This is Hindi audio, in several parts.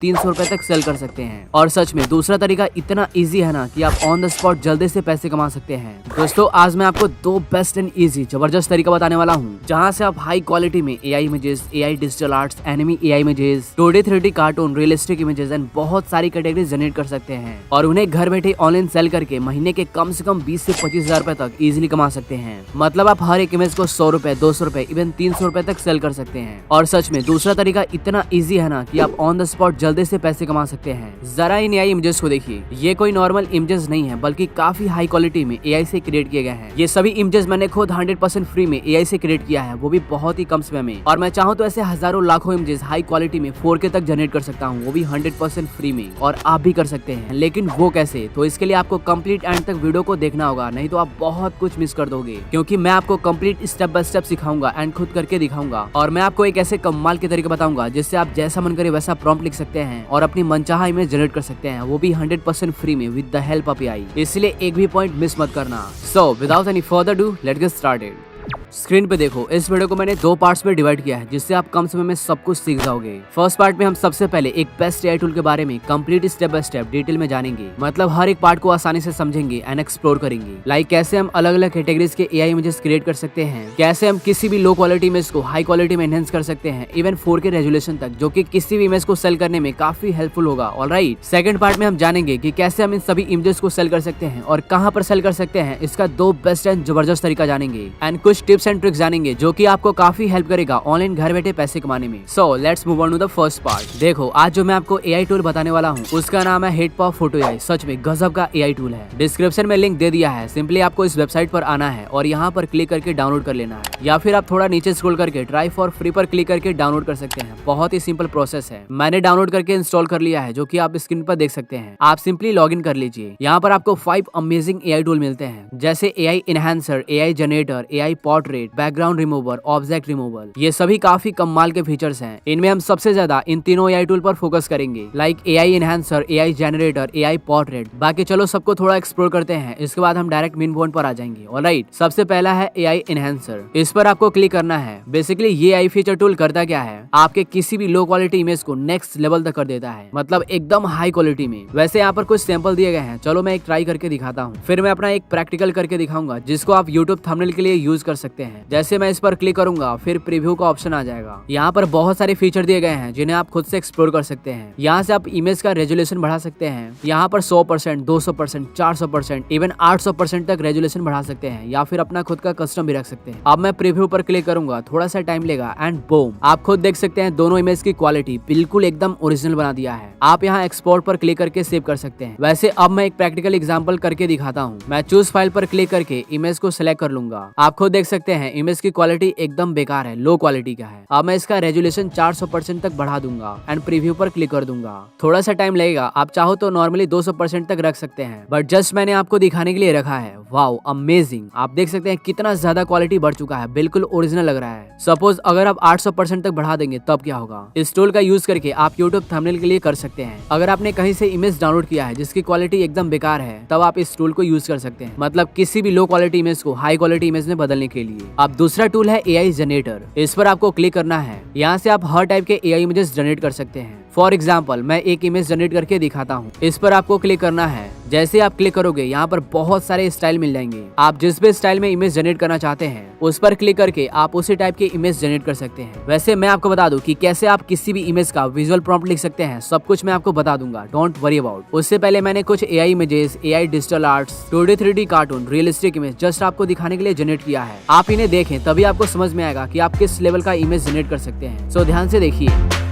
300 रुपए तक सेल कर सकते हैं। और सच में दूसरा तरीका इतना इजी है ना कि आप ऑन द स्पॉट जल्दी से पैसे कमा सकते हैं। दोस्तों आज मैं आपको दो बेस्ट एंड इजी जबरदस्त तरीका बताने वाला हूँ जहाँ से आप हाई क्वालिटी में AI images, AI digital arts, enemy AI images, 2D 3D cartoon, realistic images and बहुत सारी कैटेगरी जनरेट कर सकते हैं और उन्हें घर बैठे ऑनलाइन सेल करके महीने के कम से कम 20 से 25,000 रुपए तक इजिली कमा सकते हैं। मतलब आप हर एक इमेज को 100 रुपए, 200 रुपए, इवन 300 रुपए तक सेल कर सकते हैं। और सच में दूसरा तरीका इतना इजी है ना कि आप ऑन द स्पॉट जल्दी से पैसे कमा सकते हैं। जरा इन एआई इमेजेस को देखिए, ये कोई नॉर्मल इमेजेस नहीं है बल्कि काफी हाई क्वालिटी में एआई से क्रिएट किए गए हैं। ये सभी इमेजेस मैंने खुद 100% फ्री में एआई से क्रिएट किया है, वो भी बहुत ही कम समय में। और मैं चाहूँ तो ऐसे हजारों लाखों इमेजेस हाई क्वालिटी में 4K तक जनरेट कर सकता हूँ, वो भी 100% फ्री में। और आप भी कर सकते हैं, लेकिन वो कैसे? तो इसके लिए आपको कंप्लीट एंड तक वीडियो को देखना होगा, नहीं तो आप बहुत कुछ मिस कर दोगे। क्योंकि मैं आपको कंप्लीट स्टेप बाय स्टेप सिखाऊंगा एंड खुद करके दिखाऊंगा। और मैं आपको एक ऐसे कमाल के तरीके बताऊंगा जिससे आप जैसा मन करे वैसा प्रॉम्प्ट लिख सकते हैं और अपनी मनचाहा इमेज जनरेट कर सकते हैं, वो भी 100% फ्री में with the help of AI. इसलिए एक भी पॉइंट मिस मत करना। So without any further do let's get started. Screen पे देखो, इस वीडियो को मैंने दो पार्ट्स में डिवाइड किया है जिससे आप कम समय में सब कुछ सीख जाओगे। फर्स्ट पार्ट में हम सबसे पहले एक बेस्ट एआई टूल के बारे में complete step by step detail में जानेंगे। मतलब हर एक पार्ट को आसानी से समझेंगे एंड एक्सप्लोर करेंगे। लाइक कैसे हम अलग अलग कैटेगरीज के एआई इमेजेस क्रिएट कर सकते हैं, कैसे हम किसी भी लो क्वालिटी इमेज को हाई क्वालिटी में एनहेंस कर सकते हैं, इवन 4K रेजोल्यूशन तक, जो कि किसी भी इमेज को सेल करने में काफी हेल्पफुल होगा। ऑलराइट, सेकंड पार्ट में हम जानेंगे कि कैसे हम इन सभी इमेजेस को सेल कर सकते हैं और कहां पर सेल कर सकते हैं। इसका दो बेस्ट एंड जबरदस्त तरीका जानेंगे एंड कुछ टिप्स एंड ट्रिक्स जानेंगे जो कि आपको काफी हेल्प करेगा ऑनलाइन घर बैठे पैसे कमाने में। So let's move on to the first part. देखो आज जो मैं आपको एआई टूल बताने वाला हूँ उसका नाम है हिटपॉप फोटो एआई। सच में गजब का एआई टूल है। डिस्क्रिप्शन में लिंक दे दिया है, सिंपली आपको इस वेबसाइट पर आना है और यहाँ पर क्लिक करके डाउनलोड कर लेना है, या फिर आप थोड़ा नीचे स्क्रॉल करके ट्राई फॉर फ्री पर क्लिक करके डाउनलोड कर सकते हैं। बहुत ही सिंपल प्रोसेस है। मैंने डाउनलोड करके इंस्टॉल कर लिया है, जो कि आप स्क्रीन पर देख सकते हैं। आप सिंपली लॉग इन कर लीजिए। यहाँ पर आपको 5 अमेजिंग एआई टूल मिलते हैं, जैसे AI enhancer, AI generator, AI portrait, background remover, object removal. ये सभी काफी कमाल के फीचर्स हैं। इनमें हम सबसे ज्यादा इन तीनों एआई टूल पर फोकस करेंगे, like AI enhancer, AI generator, AI portrait. बाकी चलो सबको थोड़ा एक्सप्लोर करते हैं, इसके बाद हम डायरेक्ट मेन पॉइंट पर आ जाएंगे। ऑलराइट, सबसे पहला है एआई इनहेंसर। इस पर आपको क्लिक करना है। बेसिकली ये एआई फीचर टूल करता क्या है, आपके किसी भी लो क्वालिटी इमेज को नेक्स्ट लेवल तक कर देता है, मतलब एकदम हाई क्वालिटी में। वैसे यहाँ पर कुछ सैंपल दिए गए हैं, चलो मैं एक ट्राई करके दिखाता हूँ, फिर मैं अपना एक प्रैक्टिकल करके दिखाऊंगा जिसको आप यूट्यूब थंबनेल के लिए यूज कर सकते हैं। जैसे मैं इस पर क्लिक करूंगा, फिर प्रीव्यू का ऑप्शन आ जाएगा। यहाँ पर बहुत सारे फीचर दिए गए हैं जिन्हें आप खुद से एक्सप्लोर कर सकते हैं। यहाँ से आप इमेज का रेजोल्यूशन बढ़ा सकते हैं। यहाँ पर 100%, 200%, 400%, इवन 800% तक रेजोल्यूशन बढ़ा सकते हैं, या फिर अपना खुद का कस्टम भी रख सकते हैं। अब मैं प्रीव्यू पर क्लिक करूंगा, थोड़ा सा टाइम लेगा एंड बूम, आप खुद देख सकते हैं दोनों इमेज की क्वालिटी बिल्कुल एकदम ओरिजिनल बना दिया है। आप यहाँ एक्सपोर्ट पर क्लिक करके सेव कर सकते हैं। वैसे अब मैं एक प्रैक्टिकल एग्जाम्पल करके दिखाता हूँ। मैं चूज फाइल पर क्लिक करके इमेज को सिलेक्ट कर लूंगा। आप खुद देख सकते हैं इमेज की क्वालिटी एकदम बेकार है, लो क्वालिटी का है। अब मैं इसका रेजोल्यूशन 400% तक बढ़ा दूंगा एंड प्रीव्यू पर क्लिक कर दूंगा। थोड़ा सा टाइम लगेगा, आप चाहो तो नॉर्मली 200% तक रख सकते हैं, बट जस्ट मैंने आपको दिखाने के लिए रखा है। वाओ अमेजिंग, आप देख सकते हैं कितना ज्यादा क्वालिटी बढ़ चुका है, बिल्कुल ओरिजिनल लग रहा है। सपोज अगर आप 800% तक बढ़ा देंगे तब क्या होगा। इस टूल का यूज करके आप यूट्यूब थंबनेल के लिए कर सकते हैं। अगर आपने कहीं से इमेज डाउनलोड किया है जिसकी क्वालिटी एकदम बेकार है, तब आप इस टूल को यूज कर सकते हैं, मतलब किसी भी लो क्वालिटी इमेज को हाई क्वालिटी इमेज में बदलने के लिए। अब दूसरा टूल है एआई जनरेटर। इस पर आपको क्लिक करना है। यहाँ से आप हर टाइप के एआई इमेजेस जनरेट कर सकते हैं। फॉर एग्जाम्पल मैं एक इमेज जनरेट करके दिखाता हूँ। इस पर आपको क्लिक करना है। जैसे आप क्लिक करोगे यहाँ पर बहुत सारे स्टाइल मिल जाएंगे। आप जिस भी स्टाइल में इमेज जनरेट करना चाहते हैं उस पर क्लिक करके आप उसी टाइप की इमेज जनरेट कर सकते हैं। वैसे मैं आपको बता दूं कि कैसे आप किसी भी इमेज का विजुअल प्रॉम्प्ट लिख सकते हैं, सब कुछ मैं आपको बता दूंगा, डोंट वरी अबाउट। उससे पहले मैंने कुछ AI images, AI digital arts, 2D 3D cartoon, realistic image just आपको दिखाने के लिए जनरेट किया है। आप इन्हें देखें तभी आपको समझ में आएगा कि आप किस लेवल का इमेज जनरेट कर सकते हैं। सो ध्यान से देखिए।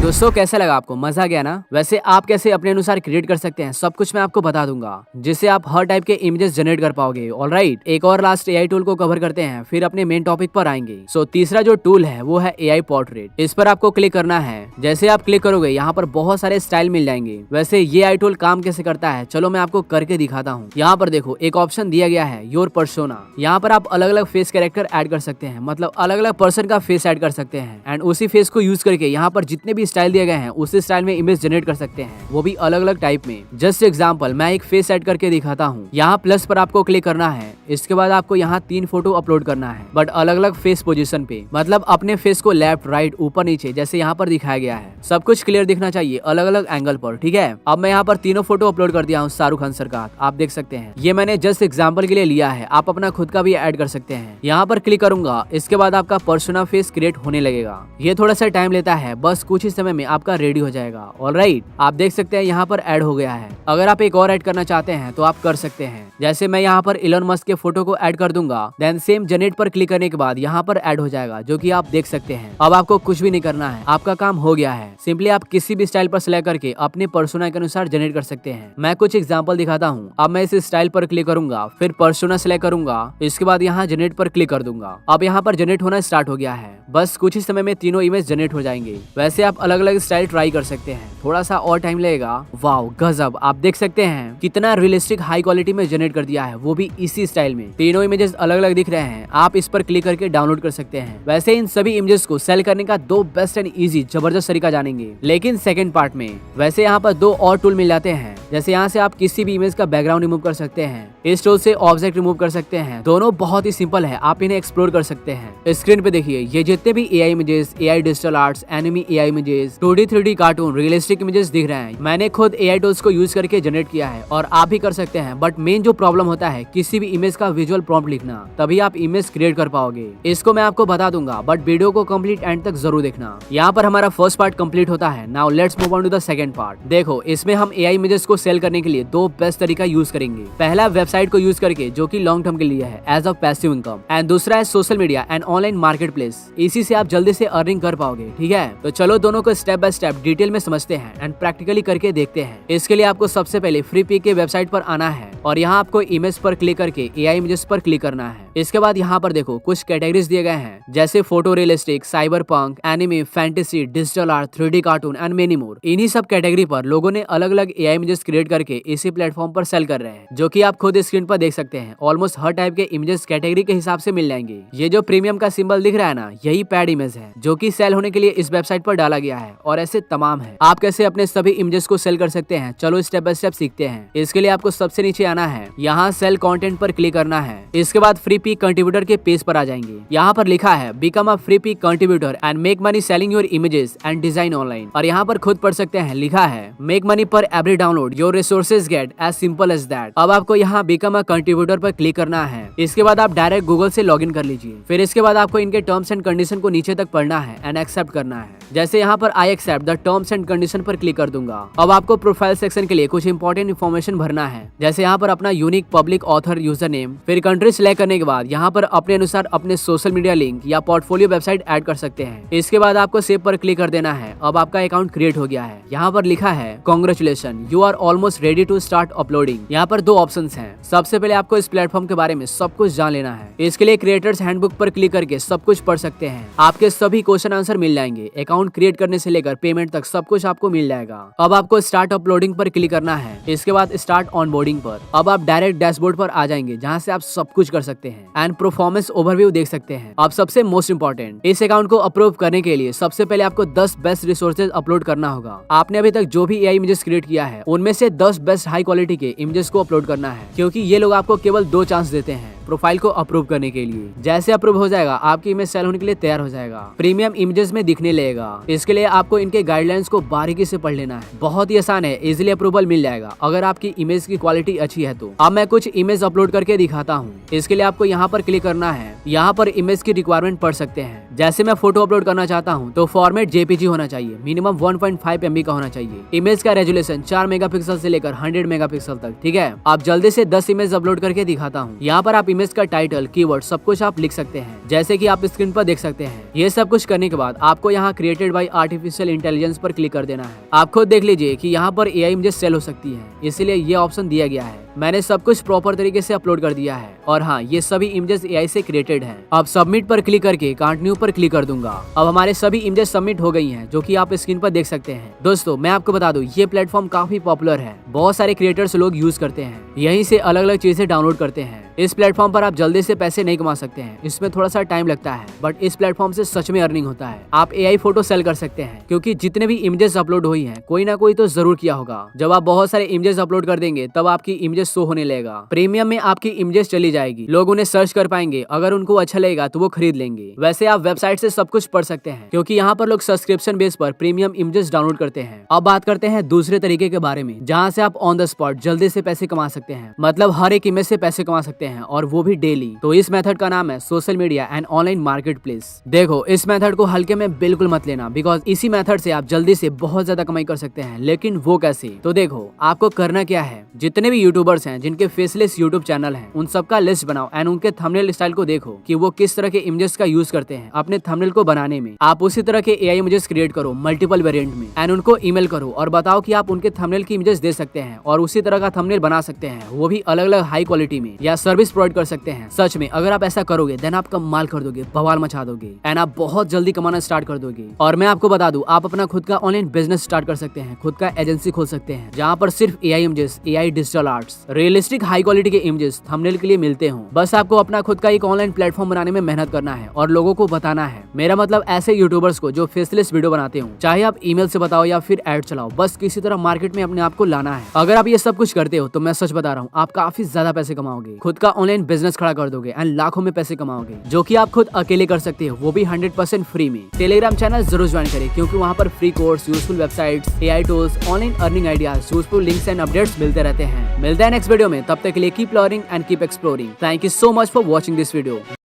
दोस्तों कैसा लगा आपको, मजा गया ना। वैसे आप कैसे अपने अनुसार क्रिएट कर सकते हैं सब कुछ मैं आपको बता दूंगा, जिससे आप हर टाइप के इमेजेस जनरेट कर पाओगे। ऑलराइट, एक और लास्ट एआई टूल को कवर करते हैं, फिर अपने मेन टॉपिक पर आएंगे। सो तीसरा जो टूल है वो है एआई पोर्ट्रेट। इस पर आपको क्लिक करना है। जैसे आप क्लिक करोगे यहाँ पर बहुत सारे स्टाइल मिल जाएंगे। वैसे ये एआई टूल काम कैसे करता है चलो मैं आपको करके दिखाता हूँ। यहाँ पर देखो एक ऑप्शन दिया गया है योर पर्सोना। यहाँ पर आप अलग अलग फेस कैरेक्टर ऐड कर सकते हैं, मतलब अलग अलग पर्सन का फेस ऐड कर सकते हैं। एंड उसी फेस को यूज करके यहाँ पर जितने भी स्टाइल दिए गए हैं उसी स्टाइल में इमेज जनरेट कर सकते हैं, वो भी अलग अलग टाइप में। जस्ट एग्जांपल मैं एक फेस ऐड करके दिखाता हूँ। यहाँ प्लस पर आपको क्लिक करना है। इसके बाद आपको यहाँ 3 फोटो अपलोड करना है, बट अलग अलग फेस पोजीशन पे, मतलब अपने फेस को लेफ्ट राइट ऊपर नीचे जैसे यहाँ पर दिखाया गया है। सब कुछ क्लियर दिखना चाहिए अलग अलग एंगल पर, ठीक है। अब मैं यहाँ पर तीनों फोटो अपलोड कर दिया हूँ शाहरुख खान सर का, आप देख सकते हैं। ये मैंने जस्ट एग्जाम्पल के लिए लिया है, आप अपना खुद का भी ऐड कर सकते हैं। यहाँ पर क्लिक करूंगा, इसके बाद आपका पर्सोना फेस क्रिएट होने लगेगा। ये थोड़ा सा टाइम लेता है, बस कुछ ही समय में आपका रेडी हो जाएगा। ऑलराइट, आप देख सकते हैं यहाँ पर ऐड हो गया है। अगर आप एक और ऐड करना चाहते हैं तो आप कर सकते हैं। जैसे मैं यहाँ पर इलोन मस्क के फोटो को ऐड कर दूंगा, देन सेम जनरेट पर क्लिक करने के बाद यहाँ पर ऐड हो जाएगा, जो कि आप देख सकते हैं। अब आपको कुछ भी नहीं करना है, आपका काम हो गया है। सिंपली आप किसी भी स्टाइल पर सिलेक्ट करके अपने पर्सोना के अनुसार जनरेट कर सकते हैं। मैं कुछ एग्जांपल दिखाता हूँ। अब मैं इस स्टाइल पर क्लिक करूंगा, फिर पर्सोना सिलेक्ट करूंगा, इसके बाद यहाँ जनरेट पर क्लिक कर दूंगा। अब यहाँ पर जनरेट होना स्टार्ट हो गया है। बस कुछ ही समय में तीनों इमेज जनरेट हो जाएंगे। वैसे आप अलग अलग स्टाइल ट्राई कर सकते हैं, थोड़ा सा और टाइम लगेगा। वाओ गजब, आप देख सकते हैं कितना रियलिस्टिक हाई क्वालिटी में जनरेट कर दिया है, वो भी इसी स्टाइल में। तीनों इमेजेस अलग अलग दिख रहे हैं, आप इस पर क्लिक करके डाउनलोड कर सकते हैं। वैसे इन सभी इमेजेस को सेल करने का 2 बेस्ट एंड इजी जबरदस्त तरीका जानेंगे, लेकिन सेकंड पार्ट में। वैसे यहाँ पर 2 और टूल मिल जाते हैं। जैसे यहाँ से आप किसी भी इमेज का बैकग्राउंड रिमूव कर सकते हैं, इस टूल से ऑब्जेक्ट रिमूव कर सकते हैं। दोनों बहुत ही सिंपल है, आप इन्हें एक्सप्लोर कर सकते हैं। स्क्रीन पे देखिए ये जितने भी AI images, AI digital arts, enemy AI images, 2D 3D cartoon, realistic images दिख रहे हैं। मैंने खुद एआई टूल्स को यूज करके जनरेट किया है और आप भी कर सकते हैं। बट मेन जो प्रॉब्लम होता है किसी भी इमेज का विजुअल प्रॉम्प्ट लिखना, तभी आप इमेज क्रिएट कर पाओगे। इसको मैं आपको बता दूंगा, बट वीडियो को कंप्लीट एंड तक जरूर देखना। यहाँ पर हमारा फर्स्ट पार्ट कंप्लीट होता है। Now let's move on to the second part. देखो इसमें हम एआई इमेजेस को सेल करने के लिए 2 बेस्ट तरीका यूज करेंगे। पहला वेबसाइट को यूज करके, जो कि लॉन्ग टर्म के लिए है as a passive income, and दूसरा है social media and online market place. इसी से आप जल्दी से अर्निंग कर पाओगे, ठीक है। तो चलो दोनों को स्टेप बाय स्टेप डिटेल में समझते हैं एंड प्रैक्टिकली करके देखते हैं। इसके लिए आपको सबसे पहले फ्री पिक के वेबसाइट पर आना है और यहाँ आपको इमेज पर क्लिक करके एआई इमेजेस पर क्लिक करना है। इसके बाद यहाँ पर देखो कुछ कैटेगरीज दिए गए हैं, जैसे photo realistic, cyber punk, anime, fantasy, digital art, 3D cartoon and many more. इन्हीं सब कैटेगरी पर लोगों ने अलग अलग एआई इमेजेस क्रिएट करके इसी प्लेटफॉर्म पर सेल कर रहे हैं, जो कि आप खुद स्क्रीन पर देख सकते हैं। ऑलमोस्ट हर टाइप के इमेजेस कैटेगरी के हिसाब से मिल जाएंगे। ये जो प्रीमियम का सिंबल दिख रहा है ना, यही पेड इमेज है, जो कि सेल होने के लिए इस वेबसाइट पर डाला गया है। और ऐसे तमाम है, आप कैसे अपने सभी इमेजेस को सेल कर सकते हैं, चलो स्टेप बाय स्टेप सीखते हैं। इसके लिए आपको सबसे नीचे आना है, यहाँ सेल कंटेंट पर क्लिक करना है। इसके बाद फ्री पिक कंट्रीब्यूटर के पेज पर आ जाएंगे। यहाँ पर लिखा है become a Freepik contributor and make money selling your images and design online. और यहाँ पर खुद पढ़ सकते हैं, लिखा है मेक मनी पर every download, your resources get as simple as that. अब आपको यहाँ बिकम अ कंट्रीब्यूटर पर क्लिक करना है। इसके बाद आप डायरेक्ट गूगल से लॉगिन कर लीजिए। फिर इसके बाद आपको इनके टर्म्स एंड कंडीशन को नीचे तक पढ़ना है एंड एक्सेप्ट करना है। जैसे यहाँ पर I accept the terms and condition पर क्लिक कर दूंगा। अब आपको प्रोफाइल सेक्शन के लिए कुछ इंपॉर्टेंट इन्फॉर्मेशन भरना है, जैसे यहाँ पर अपना unique public author user name. फिर कंट्री सिलेक्ट करने के बाद यहाँ पर अपने अनुसार अपने सोशल मीडिया लिंक या पोर्टफोलियो वेबसाइट ऐड कर सकते हैं। इसके बाद आपको सेव पर क्लिक कर देना है। अब आपका अकाउंट क्रिएट हो गया है। यहाँ पर लिखा है congratulation, you are almost ready to start uploading. यहाँ पर 2 ऑप्शंस हैं। सबसे पहले आपको इस प्लेटफॉर्म के बारे में सब कुछ जान लेना है। इसके लिए क्रिएटर्स हैंडबुक पर क्लिक करके सब कुछ पढ़ सकते हैं। आपके सभी क्वेश्चन आंसर मिल जाएंगे। अकाउंट क्रिएट करने से लेकर पेमेंट तक सब कुछ आपको मिल जाएगा। अब आपको स्टार्ट अपलोडिंग पर क्लिक करना है। इसके बाद स्टार्ट ऑनबोर्डिंग पर। अब आप डायरेक्ट डैशबोर्ड पर आ जाएंगे, जहाँ से आप सब कुछ कर सकते हैं एंड परफॉर्मेंस ओवरव्यू देख सकते हैं। अब सबसे मोस्ट इंपॉर्टेंट, इस अकाउंट को अप्रूव करने के लिए सबसे पहले आपको 10 बेस्ट रिसोर्सेज अपलोड करना होगा। आपने अभी तक जो भी एआई इमेजेस क्रिएट किया है, उनमें से 10 बेस्ट हाई क्वालिटी के इमेजेस को अपलोड करना है, क्योंकि ये लोग आपको केवल 2 चांस देते हैं प्रोफाइल को अप्रूव करने के लिए। जैसे अप्रूव हो जाएगा, आपकी इमेज सेल होने के लिए तैयार हो जाएगा, प्रीमियम इमेजेस में दिखने लगेगा। इसके लिए आपको इनके गाइडलाइंस को बारीकी से पढ़ लेना है। बहुत ही आसान है, इजीली अप्रूवल मिल जाएगा अगर आपकी इमेज की क्वालिटी अच्छी है तो। अब मैं कुछ इमेज अपलोड करके दिखाता हूँ। इसके लिए आपको यहाँ पर क्लिक करना है। यहाँ पर इमेज की रिक्वायरमेंट पढ़ सकते हैं। जैसे मैं फोटो अपलोड करना चाहता हूँ तो फॉर्मेट जेपीजी होना चाहिए, मिनिमम 1.5 MB का होना चाहिए। इमेज का रेजोल्यूशन 4 मेगापिक्सल से लेकर 100 मेगापिक्सल तक, ठीक है। आप जल्दी से 10 इमेज अपलोड करके दिखाता हूँ। यहाँ पर आप इमेज का टाइटल, कीवर्ड सब कुछ आप लिख सकते हैं, जैसे कि आप स्क्रीन पर देख सकते हैं। ये सब कुछ करने के बाद आपको यहाँ क्रिएटेड बाय आर्टिफिशियल इंटेलिजेंस पर क्लिक कर देना है। आप खुद देख लीजिए कि यहाँ पर एआई इमेजेस सेल हो सकती है, इसीलिए ये ऑप्शन दिया गया है। मैंने सब कुछ प्रॉपर तरीके से अपलोड कर दिया है और हाँ, ये सभी इमेजेस एआई से क्रिएटेड हैं। अब सबमिट पर क्लिक करके कंटिन्यू पर क्लिक कर दूंगा। अब हमारे सभी इमेजेस सबमिट हो गई हैं, जो कि आप स्क्रीन पर देख सकते हैं। दोस्तों मैं आपको बता दूं, ये प्लेटफॉर्म काफी पॉपुलर है, बहुत सारे क्रिएटर्स लोग यूज करते हैं, यहीं से अलग अलग चीजें डाउनलोड करते हैं। इस प्लेटफॉर्म पर आप जल्दी से पैसे नहीं कमा सकते हैं, इसमें थोड़ा सा टाइम लगता है, बट इस प्लेटफॉर्म से सच में अर्निंग होता है। आप एआई फोटो सेल कर सकते हैं, क्योंकि जितने भी इमेजेस अपलोड हुई हैं, कोई ना कोई तो जरूर किया होगा। जब आप बहुत सारे इमेजेस अपलोड कर देंगे तब आपकी इमेजेस शो होने लगेगा। प्रीमियम में आपकी इमेजेस चली जाएगी, लोग उन्हें सर्च कर पाएंगे, अगर उनको अच्छा लगेगा तो वो खरीद लेंगे। वैसे आप वेबसाइट से सब कुछ पढ़ सकते हैं, क्योंकि यहाँ पर लोग सब्सक्रिप्शन बेस पर प्रीमियम इमेजेस डाउनलोड करते हैं। अब बात करते हैं दूसरे तरीके के बारे में, जहाँ से आप ऑन द स्पॉट जल्दी से पैसे कमा सकते हैं, मतलब हर एक इमेज से पैसे कमा सकते हैं, और वो भी डेली। तो इस मेथड का नाम है social media and online market place. देखो, इस मेथड को हल्के में बिल्कुल मत लेना, बिकॉज इसी मेथड से आप जल्दी से बहुत ज्यादा कमाई कर सकते हैं। लेकिन वो कैसे? तो देखो, आपको करना क्या है, जितने भी यूट्यूबर्स हैं जिनके फेसलेस यूट्यूब चैनल है, उन सबका लिस्ट बनाओ एंड उनके थंबनेल स्टाइल को देखो कि वो किस तरह के इमेजेस का यूज करते हैं अपने थंबनेल को बनाने में। आप उसी तरह के एआई इमेजेस क्रिएट करो मल्टीपल वेरिएंट में एंड उनको ईमेल करो और बताओ कि आप उनके थंबनेल की इमेजेस दे सकते हैं और उसी तरह का थंबनेल बना सकते हैं, वो भी अलग अलग हाई क्वालिटी में, या सर्विस प्रोवाइड कर सकते हैं। सच में अगर आप ऐसा करोगे देन आप कमाल कर दोगे, बवाल मचा दोगे एंड आप बहुत जल्दी कमाना स्टार्ट कर दोगे। और मैं आपको बता दूं, आप अपना खुद का ऑनलाइन बिजनेस स्टार्ट कर सकते हैं, खुद का एजेंसी खोल सकते हैं, जहाँ पर सिर्फ AI images, AI digital arts, realistic high quality के इमेजेस थंबनेल के लिए मिलते हो। बस आपको अपना खुद का एक ऑनलाइन प्लेटफॉर्म बनाने में मेहनत करना है और लोगों को बताना है। मेरा मतलब ऐसे यूट्यूबर्स को जो फेसलेस वीडियो बनाते हो, चाहे आप ईमेल से बताओ या फिर ऐड चलाओ, बस किसी तरह मार्केट में अपने आप को लाना है। अगर आप ये सब कुछ करते हो तो मैं सच बता रहा हूँ, आप काफी ज्यादा पैसे कमाओगे, खुद का ऑनलाइन बिजनेस खड़ा कर दोगे एंड लाखों में पैसे कमाओगे, जो कि आप खुद अकेले कर सकते हो, वो भी 100% फ्री में। टेलीग्राम चैनल जरूर ज्वाइन करें, क्योंकि वहाँ पर free course, useful websites, AI tools, online earning ideas, useful links and updates मिलते रहते हैं। मिलते हैं नेक्स्ट वीडियो में, तब तक के लिए keep learning and keep exploring. Thank you so much for watching this video.